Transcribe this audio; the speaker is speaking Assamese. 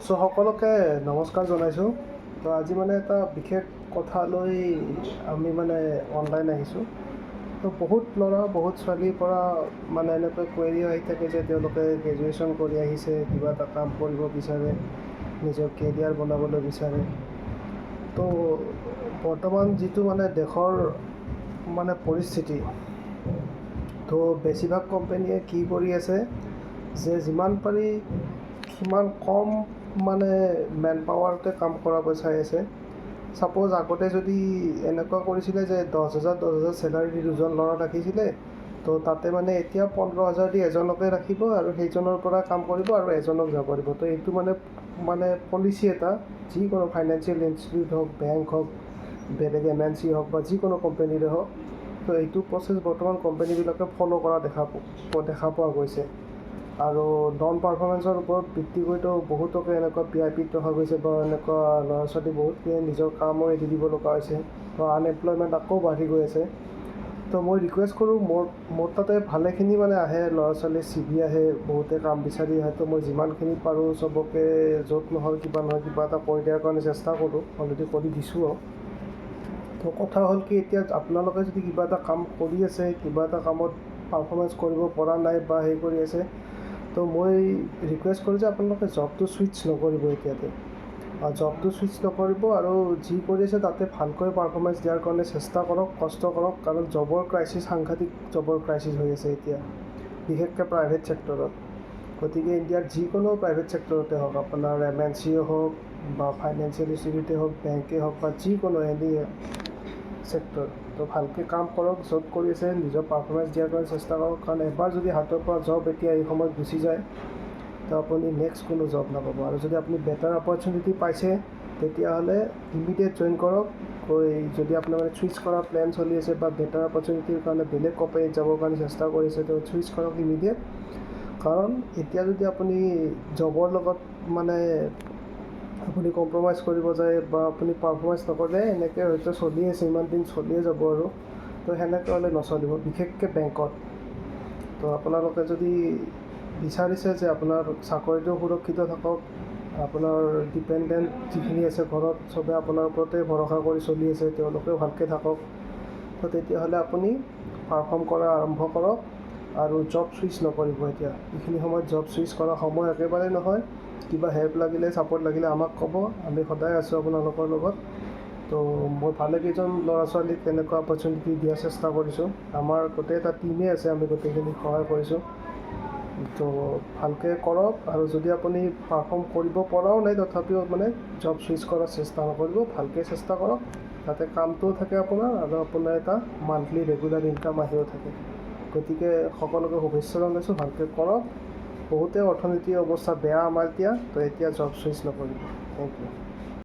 সকলোকে নমস্কাৰ জনাইছোঁ। তো আজি এটা বিশেষ কথা লৈ আমি অনলাইন আহিছোঁ। তো বহুত ল'ৰা বহুত ছোৱালীৰ পৰা এনেকৈ কুৱেৰি আহি থাকে যে তেওঁলোকে গ্ৰেজুৱেশ্যন কৰি আহিছে, কিবা এটা কাম কৰিব বিচাৰে, নিজৰ কেৰিয়াৰ বনাবলৈ বিচাৰে। তো বৰ্তমান যিটো দেশৰ পৰিস্থিতি, তো বেছিভাগ কোম্পানীয়ে কি কৰি আছে যে যিমান পাৰি সিমান কম মেন পাৱাৰতে কাম কৰাব চাই আছে। ছাপ'জ আগতে যদি এনেকুৱা কৰিছিলে যে 10,000 চেলাৰী দি দুজন ল'ৰা ৰাখিছিলে, তো তাতে এতিয়া 15,000 দি এজনকে ৰাখিব আৰু সেইজনৰ পৰা কাম কৰিব আৰু এজনক যাব দিব। তো এইটো পলিচি এটা যিকোনো ফাইনেন্সিয়েল ইনষ্টিটিউট হওক, বেংক হওক, বেলেগ MNC হওক বা যিকোনো কোম্পানীৰে হওক, তো এইটো প্ৰচেছ বৰ্তমান কোম্পানীবিলাকে ফ'ল' কৰা দেখা পোৱা গৈছে। আৰু নন পাৰফৰ্মেঞ্চৰ ওপৰত ভিত্তি কৰিতো বহুতকে এনেকুৱা PIPত ৰখা গৈছে বা এনেকুৱা ল'ৰা ছোৱালী বহুতকে নিজৰ কামো এৰি দিব লগা হৈছে। তো আনএমপ্লয়মেণ্ট আকৌ বাঢ়ি গৈ আছে। তো মই ৰিকুৱেষ্ট কৰোঁ, মোৰ তাতে ভালেখিনি আহে ল'ৰা ছোৱালী CV আহে, বহুতে কাম বিচাৰি আহে। তো মই যিমানখিনি পাৰোঁ চবকে য'ত নহয় কিবা এটা কৰি দিয়াৰ কাৰণে চেষ্টা কৰোঁ, অলৰেডি কৰি দিছোঁও। তো কথা হ'ল কি, এতিয়া আপোনালোকে যদি কিবা এটা কাম কৰি আছে, কিবা এটা কামত পাৰফৰ্মেঞ্চ কৰিব পৰা নাই বা কৰি আছে, তো মই ৰিকুৱেষ্ট কৰোঁ যে আপোনালোকে জবটো ছুইচ নকৰিব এতিয়াতে। জবটো ছুইচ নকৰিব আৰু যি কৰি আছে তাতে ভালকৈ পাৰফৰ্মেঞ্চ দিয়াৰ কাৰণে চেষ্টা কৰক, কষ্ট কৰক। কাৰণ জবৰ ক্ৰাইচিছ, সাংঘাতিক জবৰ ক্ৰাইচিছ হৈ আছে এতিয়া, বিশেষকৈ প্ৰাইভেট ছেক্টৰত। গতিকে ইণ্ডিয়াৰ যিকোনো প্ৰাইভেট ছেক্টৰতে হওক, আপোনাৰ MNC হওক বা ফাইনেন্সিয়েল ইনষ্টিটিউটে হওক, বেংকেই হওক বা যিকোনো এনি ছেক্টৰ, তো ভালকৈ কাম কৰক। য'ত কৰি আছে নিজৰ পাৰফৰ্মেঞ্চ দিয়াৰ কাৰণে চেষ্টা কৰক। কাৰণ এবাৰ যদি হাতৰ পৰা জব এতিয়া এই সময়ত গুচি যায়, তো আপুনি নেক্সট কোনো জব নাপাব। আৰু যদি আপুনি বেটাৰ অপৰচুনিটি পাইছে, তেতিয়াহ'লে ইমিডিয়েট জইন কৰক। যদি আপোনাৰ ছুইচ কৰাৰ প্লেন চলি আছে বা বেটাৰ অপৰচুনিটিৰ কাৰণে বেলেগ কোম্পানীত যাবৰ কাৰণে চেষ্টা কৰিছে, তো ছুইচ কৰক ইমিডিয়েট। কাৰণ এতিয়া যদি আপুনি জবৰ লগত আপুনি কম্প্ৰমাইজ কৰিব যায় বা আপুনি পাৰফৰ্মেঞ্চ নকৰে, এনেকৈ হয়তো চলি আছে, ইমান দিন চলিয়ে যাব আৰু। তো সেনেকৈ হ'লে নচলিব, বিশেষকৈ বেংকত। তো আপোনালোকে যদি বিচাৰিছে যে আপোনাৰ চাকৰিটো সুৰক্ষিত থাকক, আপোনাৰ ডিপেণ্ডেণ্ট যিখিনি আছে ঘৰত, চবে আপোনাৰ ওপৰতে ভৰসা কৰি চলি আছে, তেওঁলোকেও ভালকৈ থাকক, তো তেতিয়াহ'লে আপুনি পাৰফৰ্ম কৰা আৰম্ভ কৰক আৰু জব ছুইচ নকৰিব। এতিয়া এইখিনি সময়ত জব ছুইচ কৰা সময় একেবাৰে নহয়। কিবা হেল্প লাগিলে, ছাপৰ্ট লাগিলে আমাক ক'ব, আমি সদায় আছোঁ আপোনালোকৰ লগত। তো মই ভালেকেইজন ল'ৰা ছোৱালীক তেনেকুৱা অপৰচুনিটি দিয়াৰ চেষ্টা কৰিছোঁ। আমাৰ গোটেই এটা টিমেই আছে, আমি গোটেইখিনি সহায় কৰিছোঁ। তো ভালকৈ কৰক। আৰু যদি আপুনি পাৰফৰ্ম কৰিব পৰাও নাই, তথাপিও জব ছুইচ কৰাৰ চেষ্টা নকৰিব, ভালকৈ চেষ্টা কৰক, যাতে কামটোও থাকে আপোনাৰ আৰু আপোনাৰ এটা মান্থলি ৰেগুলাৰ ইনকাম আহিও থাকে। গতিকে সকলোকে শুভেচ্ছা জনাইছোঁ, ভালকৈ কৰক। বহুতে অৰ্থনীতিৰ অৱস্থা বেয়া আমাৰ এতিয়া, তো এতিয়া জব ছুইচ নকৰিব। Thank U.